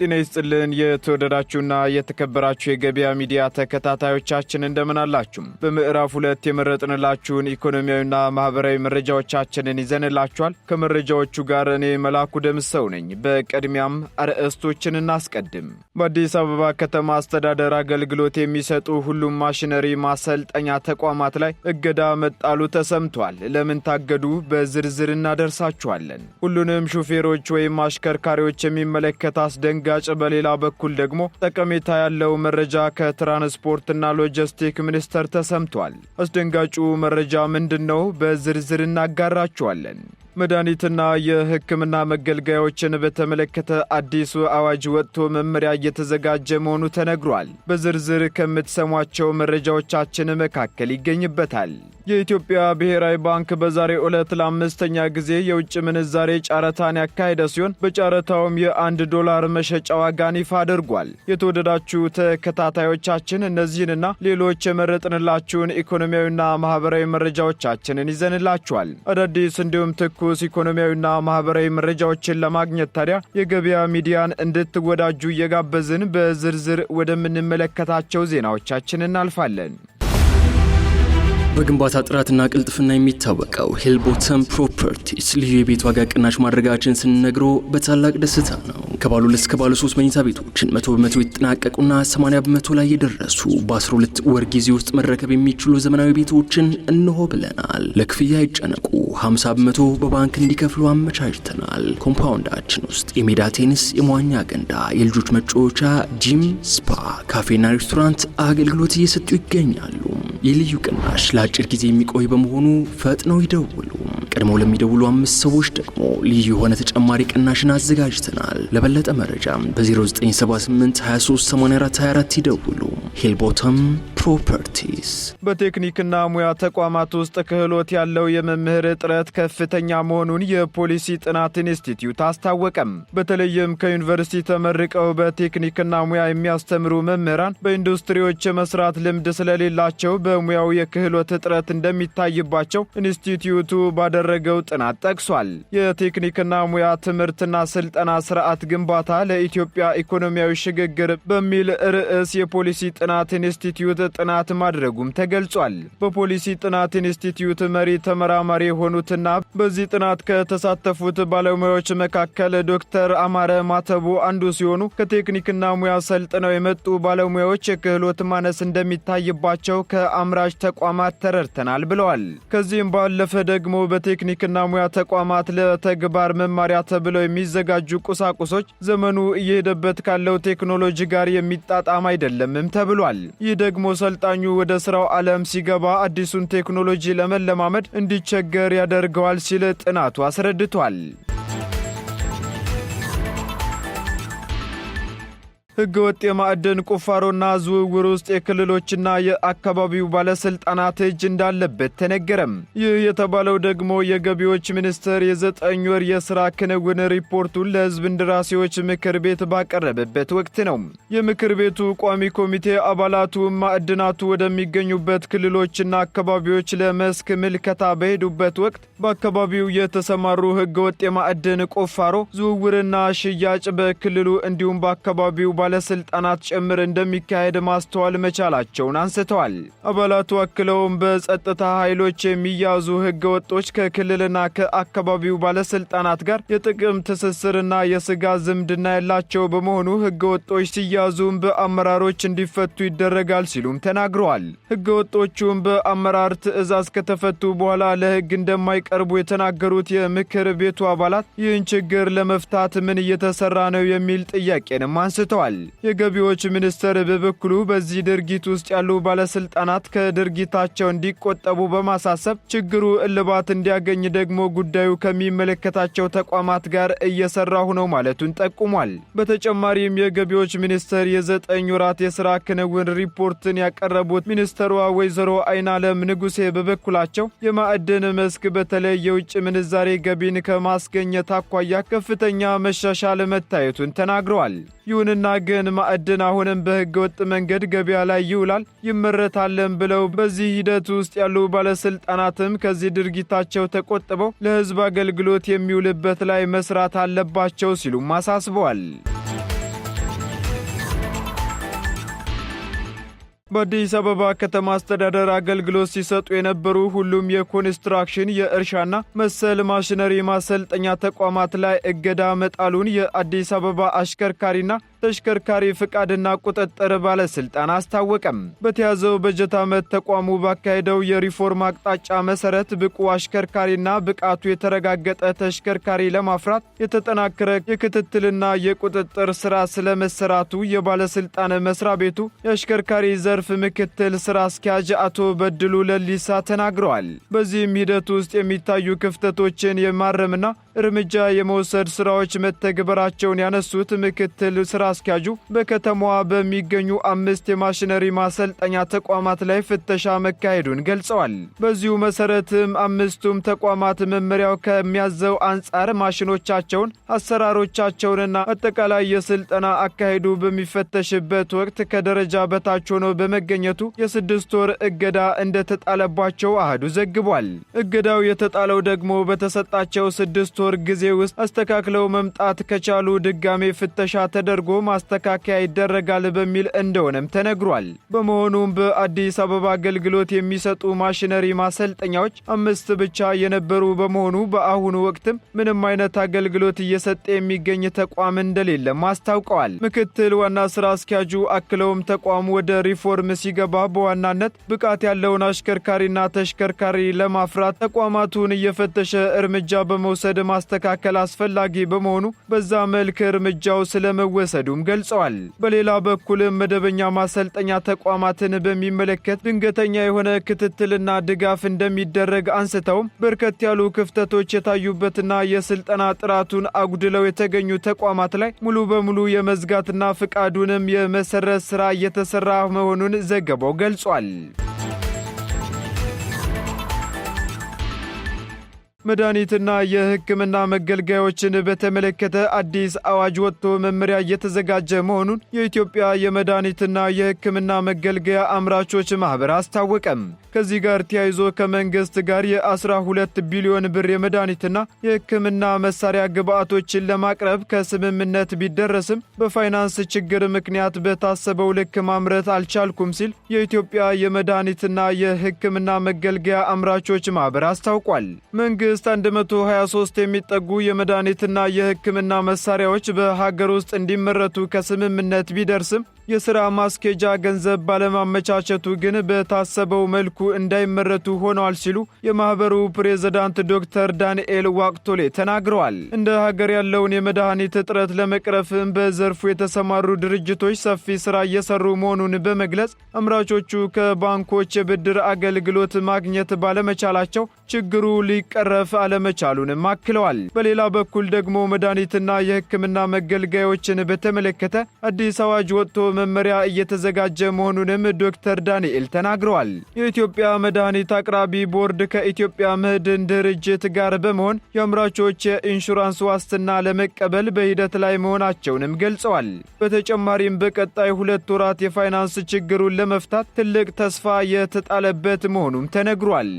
ጤና ይስጥልን የተወደዳችሁና የተከበራችሁ የገበያ ሚዲያ ተከታታዮቻችን እንደምን አላችሁ? በምዕራፍ 2 የመረጥንላችሁን ኢኮኖሚያዊና ማህበራዊ መረጃዎቻችንን ይዘንላችኋል። ከመረጃዎቹ ጋር እኔ መላኩ ደምሰው ነኝ። በቅድሚያም አርዕስቶችን እናስቀድም። በአዲስ አበባ ከተማ አስተዳደር አገልግሎት የሚሰጡ ሁሉም ማሽነሪ ማሰልጠኛ ተቋማት ላይ እገዳ መጣሉ ተሰምቷል። ለምን ታገዱ? በዝርዝር እናደርሳችኋለን። ሁሉንም ሹፌሮች ወይም አሽከርካሪዎች የሚመለከት አስደንጋጭ በሌላ በኩል ደግሞ ጠቀሜታ ያለው መረጃ ከትራንስፖርትና ሎጂስቲክ ሚኒስቴር ተሰምቷል። አስደንጋጩ መረጃ ምንድነው? በዝርዝር እናጋራችኋለን። መድኃኒትና የሕክምና መገልገያዎችን በተመለከተ አዲሱ አዋጅ ወጥቶ መመሪያ እየተዘጋጀ መሆኑ ተነግሯል። በዝርዝር ከምትሰሟቸው መረጃዎቻችን መካከል ይገኝበታል። የኢትዮጵያ ብሔራዊ ባንክ በዛሬው ዕለት ለአምስተኛ ጊዜ የውጭ ምንዛሬ ጨረታን ያካሄደ ሲሆን በጨረታውም $1 መሸጫ ዋጋን ይፋ አድርጓል። የተወደዳችሁ ተከታታዮቻችን እነዚህንና ሌሎች የመረጥንላችሁን ኢኮኖሚያዊና ማህበራዊ መረጃዎቻችንን ይዘንላችኋል። አዳዲስ እንዲሁም ትኩስ ኢኮኖሚያዊና ማህበራዊ መረጃዎችን ለማግኘት ታዲያ የገበያ ሚዲያን እንድትወዳጁ እየጋበዝን በዝርዝር ወደምንመለከታቸው ዜናዎቻችን እናልፋለን። በግንባታ ጥራትና ቅልጥፍና የሚታወቀው ሂል ቦተም ፕሮፐርቲስ ልዩ የቤት ዋጋ ቅናሽ ማድረጋችን ስንነግሮ በታላቅ ደስታ ነው። ከባለ 2 እስከ ባለ 3 መኝታ ቤቶችን 100% የተጠናቀቁና 80% ላይ የደረሱ በ12 ወር ጊዜ ውስጥ መረከብ የሚችሉ ዘመናዊ ቤቶችን እንሆ ብለናል። ለክፍያ ይጨነቁ፣ 50% በባንክ እንዲከፍሉ አመቻችተናል። ኮምፓውንዳችን ውስጥ የሜዳ ቴኒስ፣ የመዋኛ ገንዳ፣ የልጆች መጫወቻ፣ ጂም፣ ስፓ፣ ካፌና ሬስቶራንት አገልግሎት እየሰጡ ይገኛሉ። የልዩ ቅናሽ ለአጭር ጊዜ የሚቆይ በመሆኑ ፈጥነው ይደውሉ። ቀድመው ለሚደውሉ 5 ሰዎች ደግሞ ልዩ የሆነ ተጨማሪ ቅናሽን አዘጋጅተናል። ለበለጠ መረጃ በ0978 238424 ይደውሉ። ሂል ቦተም ፕሮፐርቲስ። በቴክኒክና ሙያ ተቋማት ውስጥ ክህሎት ያለው የመምህር እጥረት ከፍተኛ መሆኑን የፖሊሲ ጥናት ኢንስቲትዩት አስታወቀም። በተለይም ከዩኒቨርሲቲ ተመርቀው በቴክኒክና ሙያ የሚያስተምሩ መምህራን በኢንዱስትሪዎች የመስራት ልምድ ስለሌላቸው በሙያው የክህሎት እጥረት እንደሚታይባቸው ኢንስቲትዩቱ ባደረገው ጥናት ጠቅሷል። የቴክኒክና ሙያ ትምህርትና ስልጠና ስርዓት ግንባታ ለኢትዮጵያ ኢኮኖሚያዊ ሽግግር በሚል ርዕስ የፖሊሲ ጥናት ኢንስቲትዩት ጥናት ማድረጉም ተገልጿል። በፖሊሲ ጥናት ኢንስቲትዩት መሪ ተመራማሪ የሆኑትና በዚህ ጥናት ከተሳተፉት ባለሙያዎች መካከል ዶክተር አማረ ማተቡ አንዱ ሲሆኑ ከቴክኒክና ሙያ ሰልጥነው የመጡ ባለሙያዎች የክህሎት ማነስ እንደሚታይባቸው ከአምራች ተቋማት ተረድተናል ብለዋል። ከዚህም ባለፈ ደግሞ በቴክኒክና ሙያ ተቋማት ለተግባር መማሪያ ተብለው የሚዘጋጁ ቁሳቁሶች ዘመኑ እየሄደበት ካለው ቴክኖሎጂ ጋር የሚጣጣም አይደለምም ተብሏል። ይህ ደግሞ ሰልጣኙ ወደ ስራው ዓለም ሲገባ አዲሱን ቴክኖሎጂ ለመለማመድ እንዲቸገር ያደርገዋል ሲል ጥናቱ አስረድቷል። ሕገወጥ የማዕድን ቁፋሮና ዝውውር ውስጥ የክልሎችና የአካባቢው ባለስልጣናት እጅ እንዳለበት ተነገረም። ይህ የተባለው ደግሞ የገቢዎች ሚኒስቴር የ9 ወር የሥራ ክንውን ሪፖርቱን ለሕዝብ እንደራሴዎች ምክር ቤት ባቀረበበት ወቅት ነው። የምክር ቤቱ ቋሚ ኮሚቴ አባላቱ ማዕድናቱ ወደሚገኙበት ክልሎችና አካባቢዎች ለመስክ ምልከታ በሄዱበት ወቅት በአካባቢው የተሰማሩ ሕገወጥ የማዕድን ቁፋሮ፣ ዝውውርና ሽያጭ በክልሉ እንዲሁም በአካባቢው ባለስልጣናት ጭምር እንደሚካሄድ ማስተዋል መቻላቸውን አንስተዋል። አባላቱ አክለውም በጸጥታ ኃይሎች የሚያዙ ህገወጦች ከክልልና ከአካባቢው ባለስልጣናት ጋር የጥቅም ትስስርና የስጋ ዝምድና ያላቸው በመሆኑ ህገወጦች ሲያዙም በአመራሮች እንዲፈቱ ይደረጋል ሲሉም ተናግረዋል። ህገወጦቹም በአመራር ትዕዛዝ ከተፈቱ በኋላ ለህግ እንደማይቀርቡ የተናገሩት የምክር ቤቱ አባላት ይህን ችግር ለመፍታት ምን እየተሰራ ነው የሚል ጥያቄንም አንስተዋል። የገቢዎች ሚኒስቴር በበኩሉ በዚህ ድርጊት ውስጥ ያሉ ባለስልጣናት ከድርጊታቸው እንዲቆጠቡ በማሳሰብ ችግሩ እልባት እንዲያገኝ ደግሞ ጉዳዩ ከሚመለከታቸው ተቋማት ጋር እየሰራሁ ነው ማለቱን ጠቁሟል። በተጨማሪም የገቢዎች ሚኒስቴር የ9 ወራት የሥራ ክንውን ሪፖርትን ያቀረቡት ሚኒስትሯ ወይዘሮ አይናለም ንጉሴ በበኩላቸው የማዕድን መስክ በተለይ የውጭ ምንዛሬ ገቢን ከማስገኘት አኳያ ከፍተኛ መሻሻል መታየቱን ተናግረዋል። ይሁንና ግን ማዕድን አሁንም በህገወጥ መንገድ ገበያ ላይ ይውላል ይመረታልን ብለው በዚህ ሂደት ውስጥ ያሉ ባለስልጣናትም ከዚህ ድርጊታቸው ተቆጥበው ለህዝብ አገልግሎት የሚውልበት ላይ መስራት አለባቸው ሲሉም አሳስበዋል። በአዲስ አበባ ከተማ አስተዳደር አገልግሎት ሲሰጡ የነበሩ ሁሉም የኮንስትራክሽን የእርሻና መሰል ማሽነሪ ማሰልጠኛ ተቋማት ላይ እገዳ መጣሉን የአዲስ አበባ አሽከርካሪና ተሽከርካሪ ፍቃድና ቁጥጥር ባለስልጣን አስታወቀም። በተያዘው በጀት ዓመት ተቋሙ ባካሄደው የሪፎርም አቅጣጫ መሰረት ብቁ አሽከርካሪና ብቃቱ የተረጋገጠ ተሽከርካሪ ለማፍራት የተጠናከረ የክትትልና የቁጥጥር ስራ ስለመሰራቱ የባለስልጣን መስሪያ ቤቱ የአሽከርካሪ ዘርፍ ምክትል ስራ አስኪያጅ አቶ በድሉ ለሊሳ ተናግረዋል። በዚህም ሂደት ውስጥ የሚታዩ ክፍተቶችን የማረምና እርምጃ የመውሰድ ስራዎች መተግበራቸውን ያነሱት ምክትል ስራ አስኪያጁ በከተማዋ በሚገኙ 5 የማሽነሪ ማሰልጠኛ ተቋማት ላይ ፍተሻ መካሄዱን ገልጸዋል። በዚሁ መሰረትም 5ቱም ተቋማት መመሪያው ከሚያዘው አንጻር ማሽኖቻቸውን፣ አሰራሮቻቸውንና አጠቃላይ የስልጠና አካሄዱ በሚፈተሽበት ወቅት ከደረጃ በታች ሆነው በመገኘቱ የ6 ወር እገዳ እንደተጣለባቸው አህዱ ዘግቧል። እገዳው የተጣለው ደግሞ በተሰጣቸው 6 ወር ጊዜ ውስጥ አስተካክለው መምጣት ከቻሉ ድጋሜ ፍተሻ ተደርጎ ማስተካከያ ይደረጋል በሚል እንደሆነም ተነግሯል። በመሆኑም በአዲስ አበባ አገልግሎት የሚሰጡ ማሽነሪ ማሰልጠኛዎች 5 ብቻ የነበሩ በመሆኑ በአሁኑ ወቅትም ምንም አይነት አገልግሎት እየሰጠ የሚገኝ ተቋም እንደሌለም አስታውቀዋል። ምክትል ዋና ስራ አስኪያጁ አክለውም ተቋሙ ወደ ሪፎርም ሲገባ በዋናነት ብቃት ያለውን አሽከርካሪና ተሽከርካሪ ለማፍራት ተቋማቱን እየፈተሸ እርምጃ በመውሰድ ማስተካከል አስፈላጊ በመሆኑ በዛ መልክ እርምጃው ስለመወሰዱም ገልጸዋል። በሌላ በኩልም መደበኛ ማሰልጠኛ ተቋማትን በሚመለከት ድንገተኛ የሆነ ክትትልና ድጋፍ እንደሚደረግ አንስተውም በርከት ያሉ ክፍተቶች የታዩበትና የስልጠና ጥራቱን አጉድለው የተገኙ ተቋማት ላይ ሙሉ በሙሉ የመዝጋትና ፍቃዱንም የመሰረዝ ስራ እየተሰራ መሆኑን ዘገባው ገልጿል። መድኃኒትና የሕክምና መገልገያዎችን በተመለከተ አዲስ አዋጅ ወጥቶ መመሪያ እየተዘጋጀ መሆኑን የኢትዮጵያ የመድኃኒትና የሕክምና መገልገያ አምራቾች ማህበር አስታወቀም። ከዚህ ጋር ተያይዞ ከመንግስት ጋር የ12 ቢሊዮን ብር የመድኃኒትና የሕክምና መሳሪያ ግብዓቶችን ለማቅረብ ከስምምነት ቢደረስም በፋይናንስ ችግር ምክንያት በታሰበው ልክ ማምረት አልቻልኩም ሲል የኢትዮጵያ የመድኃኒትና የሕክምና መገልገያ አምራቾች ማህበር አስታውቋል። መንግስት 123 የሚጠጉ የመድኃኒትና የሕክምና መሳሪያዎች በሀገር ውስጥ እንዲመረቱ ከስምምነት ቢደርስም የሥራ ማስኬጃ ገንዘብ ባለማመቻቸቱ ግን በታሰበው መልኩ እንዳይመረቱ ሆነዋል ሲሉ የማኅበሩ ፕሬዝዳንት ዶክተር ዳንኤል ዋቅቶሌ ተናግረዋል። እንደ ሀገር ያለውን የመድኃኒት እጥረት ለመቅረፍም በዘርፉ የተሰማሩ ድርጅቶች ሰፊ ሥራ እየሰሩ መሆኑን በመግለጽ አምራቾቹ ከባንኮች የብድር አገልግሎት ማግኘት ባለመቻላቸው ችግሩ ሊቀረፍ አለመቻሉንም አክለዋል። በሌላ በኩል ደግሞ መድኃኒትና የሕክምና መገልገያዎችን በተመለከተ አዲስ አዋጅ ወጥቶ መመሪያ እየተዘጋጀ መሆኑንም ዶክተር ዳንኤል ተናግረዋል። የኢትዮጵያ መድኃኒት አቅራቢ ቦርድ ከኢትዮጵያ መድን ድርጅት ጋር በመሆን የአምራቾች የኢንሹራንስ ዋስትና ለመቀበል በሂደት ላይ መሆናቸውንም ገልጸዋል። በተጨማሪም በቀጣይ 2 ወራት የፋይናንስ ችግሩን ለመፍታት ትልቅ ተስፋ የተጣለበት መሆኑም ተነግሯል።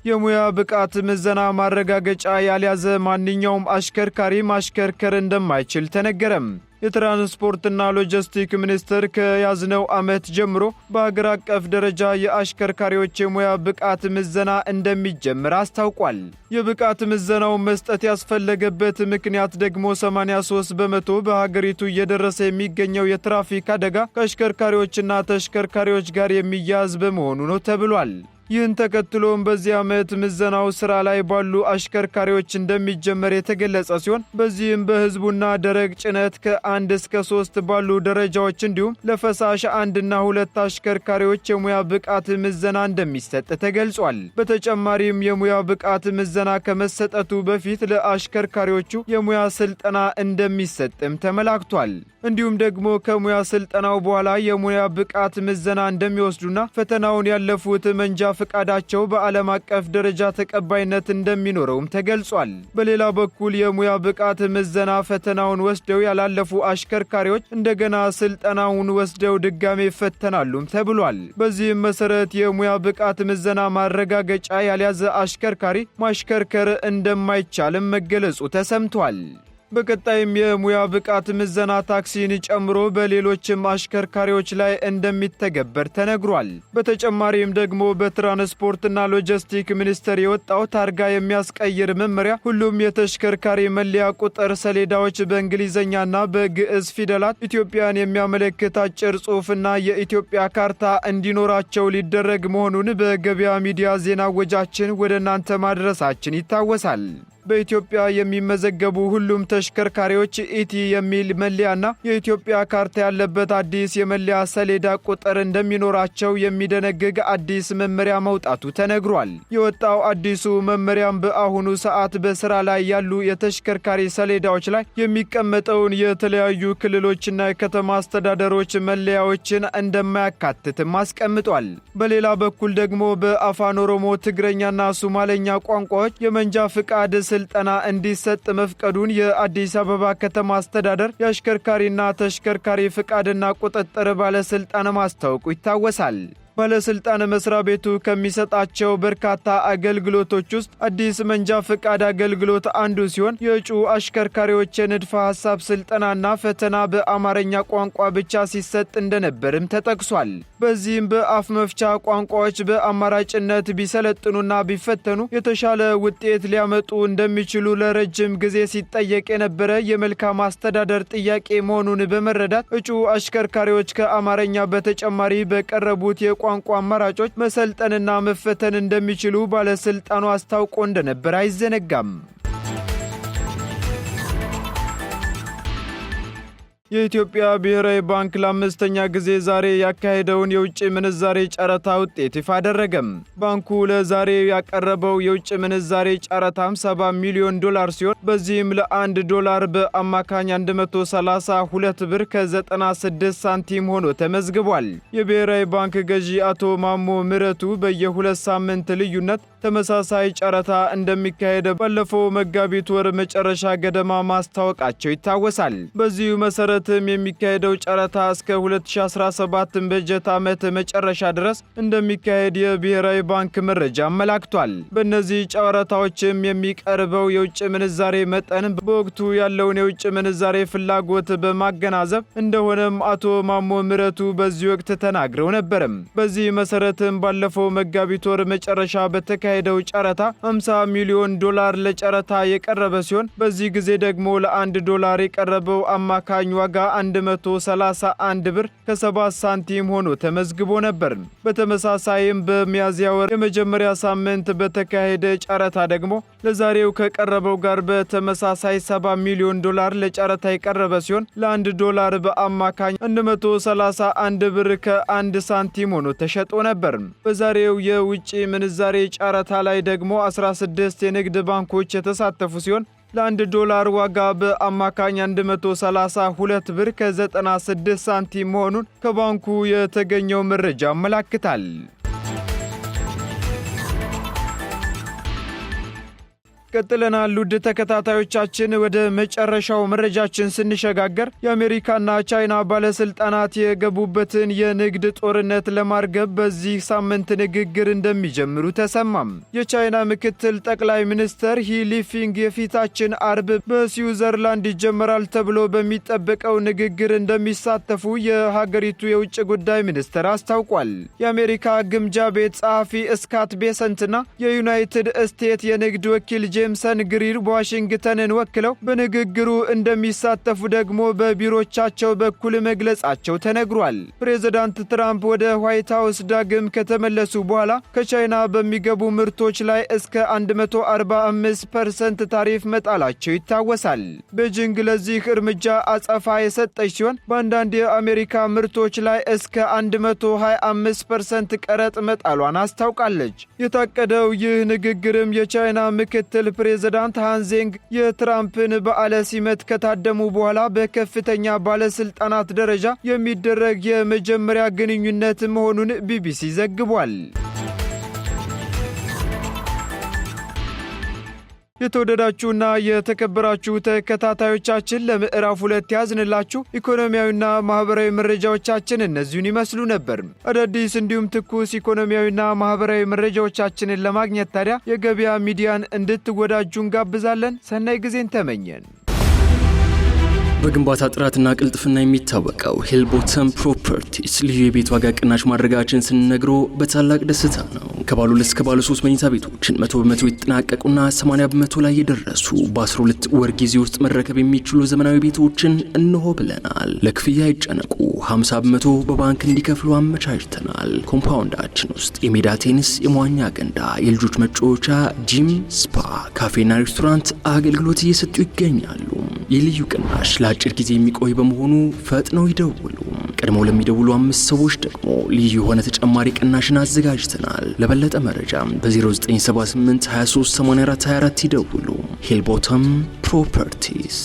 የሙያ ብቃት ምዘና ማረጋገጫ ያልያዘ ማንኛውም አሽከርካሪ ማሽከርከር እንደማይችል ተነገረም። የትራንስፖርትና ሎጂስቲክ ሚኒስቴር ከያዝነው ዓመት ጀምሮ በአገር አቀፍ ደረጃ የአሽከርካሪዎች የሙያ ብቃት ምዘና እንደሚጀምር አስታውቋል። የብቃት ምዘናው መስጠት ያስፈለገበት ምክንያት ደግሞ 83 በመቶ በሀገሪቱ እየደረሰ የሚገኘው የትራፊክ አደጋ ከአሽከርካሪዎችና ተሽከርካሪዎች ጋር የሚያያዝ በመሆኑ ነው ተብሏል። ይህን ተከትሎም በዚህ ዓመት ምዘናው ሥራ ላይ ባሉ አሽከርካሪዎች እንደሚጀመር የተገለጸ ሲሆን በዚህም በሕዝቡና ደረቅ ጭነት ከ1 እስከ 3 ባሉ ደረጃዎች እንዲሁም ለፈሳሽ 1 እና 2 አሽከርካሪዎች የሙያ ብቃት ምዘና እንደሚሰጥ ተገልጿል። በተጨማሪም የሙያ ብቃት ምዘና ከመሰጠቱ በፊት ለአሽከርካሪዎቹ የሙያ ስልጠና እንደሚሰጥም ተመላክቷል። እንዲሁም ደግሞ ከሙያ ስልጠናው በኋላ የሙያ ብቃት ምዘና እንደሚወስዱና ፈተናውን ያለፉት መንጃ ፈቃዳቸው በዓለም አቀፍ ደረጃ ተቀባይነት እንደሚኖረውም ተገልጿል። በሌላ በኩል የሙያ ብቃት ምዘና ፈተናውን ወስደው ያላለፉ አሽከርካሪዎች እንደገና ስልጠናውን ወስደው ድጋሜ ይፈተናሉም ተብሏል። በዚህም መሰረት የሙያ ብቃት ምዘና ማረጋገጫ ያልያዘ አሽከርካሪ ማሽከርከር እንደማይቻልም መገለጹ ተሰምቷል። በቀጣይም የሙያ ብቃት ምዘና ታክሲን ጨምሮ በሌሎችም አሽከርካሪዎች ላይ እንደሚተገበር ተነግሯል። በተጨማሪም ደግሞ በትራንስፖርትና ሎጂስቲክ ሚኒስቴር የወጣው ታርጋ የሚያስቀይር መመሪያ ሁሉም የተሽከርካሪ መለያ ቁጥር ሰሌዳዎች በእንግሊዝኛና በግዕዝ ፊደላት ኢትዮጵያን የሚያመለክት አጭር ጽሑፍና የኢትዮጵያ ካርታ እንዲኖራቸው ሊደረግ መሆኑን በገበያ ሚዲያ ዜና ወጃችን ወደ እናንተ ማድረሳችን ይታወሳል። በኢትዮጵያ የሚመዘገቡ ሁሉም ተሽከርካሪዎች ኢቲ የሚል መለያና የኢትዮጵያ ካርታ ያለበት አዲስ የመለያ ሰሌዳ ቁጥር እንደሚኖራቸው የሚደነግግ አዲስ መመሪያ መውጣቱ ተነግሯል። የወጣው አዲሱ መመሪያም በአሁኑ ሰዓት በስራ ላይ ያሉ የተሽከርካሪ ሰሌዳዎች ላይ የሚቀመጠውን የተለያዩ ክልሎችና የከተማ አስተዳደሮች መለያዎችን እንደማያካትትም አስቀምጧል። በሌላ በኩል ደግሞ በአፋን ኦሮሞ፣ ትግረኛና ሱማለኛ ቋንቋዎች የመንጃ ፍቃድ ስልጠና እንዲሰጥ መፍቀዱን የአዲስ አበባ ከተማ አስተዳደር የአሽከርካሪና ተሽከርካሪ ፍቃድና ቁጥጥር ባለስልጣን ማስታወቁ ይታወሳል። ባለስልጣን መስሪያ ቤቱ ከሚሰጣቸው በርካታ አገልግሎቶች ውስጥ አዲስ መንጃ ፍቃድ አገልግሎት አንዱ ሲሆን የእጩ አሽከርካሪዎች የንድፈ ሐሳብ ስልጠናና ፈተና በአማርኛ ቋንቋ ብቻ ሲሰጥ እንደነበርም ተጠቅሷል። በዚህም በአፍ መፍቻ ቋንቋዎች በአማራጭነት ቢሰለጥኑና ቢፈተኑ የተሻለ ውጤት ሊያመጡ እንደሚችሉ ለረጅም ጊዜ ሲጠየቅ የነበረ የመልካም አስተዳደር ጥያቄ መሆኑን በመረዳት እጩ አሽከርካሪዎች ከአማርኛ በተጨማሪ በቀረቡት የቋንቋ አማራጮች መሰልጠንና መፈተን እንደሚችሉ ባለስልጣኑ አስታውቆ እንደነበር አይዘነጋም። የኢትዮጵያ ብሔራዊ ባንክ ለአምስተኛ ጊዜ ዛሬ ያካሄደውን የውጭ ምንዛሬ ጨረታ ውጤት ይፋ አደረገም። ባንኩ ለዛሬ ያቀረበው የውጭ ምንዛሬ ጨረታ 70 ሚሊዮን ዶላር ሲሆን በዚህም ለ1 ዶላር በአማካኝ 132 ብር ከ96 ሳንቲም ሆኖ ተመዝግቧል። የብሔራዊ ባንክ ገዢ አቶ ማሞ ምህረቱ በየ2 ሳምንት ልዩነት ተመሳሳይ ጨረታ እንደሚካሄድ ባለፈው መጋቢት ወር መጨረሻ ገደማ ማስታወቃቸው ይታወሳል። በዚሁ መሰረትም የሚካሄደው ጨረታ እስከ 2017 በጀት ዓመት መጨረሻ ድረስ እንደሚካሄድ የብሔራዊ ባንክ መረጃ አመላክቷል። በእነዚህ ጨረታዎችም የሚቀርበው የውጭ ምንዛሬ መጠን በወቅቱ ያለውን የውጭ ምንዛሬ ፍላጎት በማገናዘብ እንደሆነም አቶ ማሞ ምህረቱ በዚህ ወቅት ተናግረው ነበርም። በዚህ መሰረትም ባለፈው መጋቢት ወር መጨረሻ በተካሄደው ጨረታ 50 ሚሊዮን ዶላር ለጨረታ የቀረበ ሲሆን በዚህ ጊዜ ደግሞ ለ1 ዶላር የቀረበው አማካኝ ዋጋ 131 ብር ከ7 ሳንቲም ሆኖ ተመዝግቦ ነበር። በተመሳሳይም በሚያዝያ ወር የመጀመሪያ ሳምንት በተካሄደ ጨረታ ደግሞ ለዛሬው ከቀረበው ጋር በተመሳሳይ 70 ሚሊዮን ዶላር ለጨረታ የቀረበ ሲሆን ለ1 ዶላር በአማካኝ 131 ብር ከ1 ሳንቲም ሆኖ ተሸጦ ነበር። በዛሬው የውጭ ምንዛሬ ጨረታ ላይ ደግሞ 16 የንግድ ባንኮች የተሳተፉ ሲሆን ለ1 ዶላር ዋጋ በአማካኝ 132 ብር ከ96 ሳንቲም መሆኑን ከባንኩ የተገኘው መረጃ ያመለክታል። ቀጥለናል። ውድ ተከታታዮቻችን ወደ መጨረሻው መረጃችን ስንሸጋገር የአሜሪካና ቻይና ባለስልጣናት የገቡበትን የንግድ ጦርነት ለማርገብ በዚህ ሳምንት ንግግር እንደሚጀምሩ ተሰማም። የቻይና ምክትል ጠቅላይ ሚኒስትር ሂ ሊፊንግ የፊታችን አርብ በስዊዘርላንድ ይጀመራል ተብሎ በሚጠበቀው ንግግር እንደሚሳተፉ የሀገሪቱ የውጭ ጉዳይ ሚኒስትር አስታውቋል። የአሜሪካ ግምጃ ቤት ጸሐፊ ስካት ቤሰንትና የዩናይትድ ስቴትስ የንግድ ወኪል ጄምሰን ግሪር በዋሽንግተንን ወክለው በንግግሩ እንደሚሳተፉ ደግሞ በቢሮቻቸው በኩል መግለጻቸው ተነግሯል። ፕሬዝዳንት ትራምፕ ወደ ዋይት ሃውስ ዳግም ከተመለሱ በኋላ ከቻይና በሚገቡ ምርቶች ላይ እስከ 145% ታሪፍ መጣላቸው ይታወሳል። ቤጂንግ ለዚህ እርምጃ አጸፋ የሰጠች ሲሆን በአንዳንድ የአሜሪካ ምርቶች ላይ እስከ 125% ቀረጥ መጣሏን አስታውቃለች። የታቀደው ይህ ንግግርም የቻይና ምክትል ፕሬዝዳንት ሃንዜንግ የትራምፕን በዓለ ሲመት ከታደሙ በኋላ በከፍተኛ ባለስልጣናት ደረጃ የሚደረግ የመጀመሪያ ግንኙነት መሆኑን ቢቢሲ ዘግቧል። የተወደዳችሁና የተከበራችሁ ተከታታዮቻችን ለምዕራፍ 2 ያዝንላችሁ ኢኮኖሚያዊና ማህበራዊ መረጃዎቻችን እነዚህን ይመስሉ ነበር። አዳዲስ እንዲሁም ትኩስ ኢኮኖሚያዊና ማህበራዊ መረጃዎቻችንን ለማግኘት ታዲያ የገበያ ሚዲያን እንድትወዳጁ እንጋብዛለን። ሰናይ ጊዜን ተመኘን። በግንባታ ጥራትና ቅልጥፍና የሚታወቀው ሂል ቦተም ፕሮፐርቲስ ልዩ የቤት ዋጋ ቅናሽ ማድረጋችን ስንነግሮ በታላቅ ደስታ ነው። ከባለ 2 እስከ ባለ 3 መኝታ ቤቶችን 100% የተጠናቀቁና 80% ላይ የደረሱ በ12 ወር ጊዜ ውስጥ መረከብ የሚችሉ ዘመናዊ ቤቶችን እንሆ ብለናል። ለክፍያ ይጨነቁ፣ 50% በባንክ እንዲከፍሉ አመቻችተናል። ኮምፓውንዳችን ውስጥ የሜዳ ቴኒስ፣ የመዋኛ ገንዳ፣ የልጆች መጫወቻ፣ ጂም፣ ስፓ፣ ካፌና ሬስቶራንት አገልግሎት እየሰጡ ይገኛሉ። የልዩ ቅናሽ ለአጭር ጊዜ የሚቆይ በመሆኑ ፈጥነው ይደውሉ። ቀድሞው ለሚደውሉ 5 ሰዎች ደግሞ ልዩ የሆነ ተጨማሪ ቅናሽን አዘጋጅተናል። ለበለጠ መረጃ በ0978 238424 ይደውሉ። ሂል ቦተም ፕሮፐርቲስ